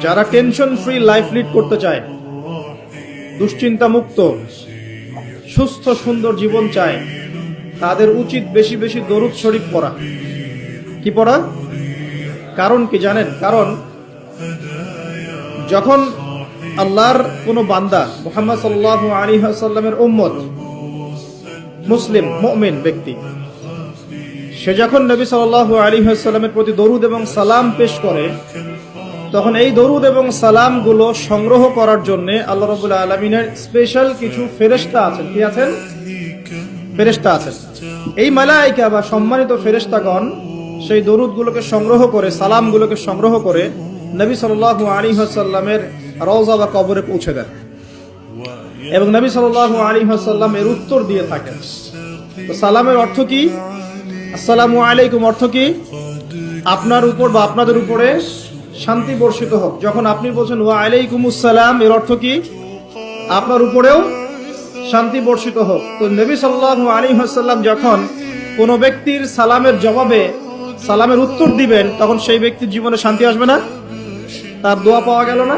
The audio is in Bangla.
যারা টেনশন ফ্রি লাইফ লিড করতে চায়, দুশ্চিন্তা মুক্ত সুস্থ সুন্দর জীবন চায়, তাদের উচিত বেশি বেশি দরুদ শরীফ পড়া। কি পড়া? কারণ কি জানেন? কারণ যখন আল্লাহর কোন বান্দা মুহাম্মদ সাল্লাল্লাহু আলাইহি ওয়াসাল্লামের উম্মত, মুসলিম মুমিন ব্যক্তি, সে যখন নবী সাল্লাল্লাহু আলাইহি ওয়াসাল্লামের প্রতি দরুদ এবং সালাম পেশ করে, তখন এই দরুদ এবং সালাম গুলো সংগ্রহ করার জন্য আল্লাহ রাব্বুল আলামিনের স্পেশাল কিছু ফেরেশতা আছেন। কি আছেন? ফেরেশতা আছেন। এই মালায়েকা বা সম্মানিত ফেরেশতাগণ সেই দরুদ গুলোকে সংগ্রহ করে, সালাম গুলোকে সংগ্রহ করে নবী সাল্লাল্লাহু আলাইহি ওয়াসাল্লামের রওজা বা কবরে পৌঁছে দেন এবং নবী সাল্লাল্লাহু আলাইহি ওয়াসাল্লাম এর উত্তর দিয়ে থাকেন। তো সালামের অর্থ কি? আসসালামু আলাইকুম অর্থ কি? আপনার উপর বা আপনাদের উপরে শান্তি বর্ষিত হোক। যখন আপনি বলছেন ওয়া আলাইকুমুস সালাম, এর অর্থ কি? আপনার উপরেও শান্তি বর্ষিত হোক। তো নবী সাল্লাল্লাহু আলাইহি ওয়াসাল্লাম যখন কোন ব্যক্তির সালামের জবাবে সালামের উত্তর দিবেন, তখন সেই ব্যক্তির জীবনে শান্তি আসবে না? তার দোয়া পাওয়া গেল না?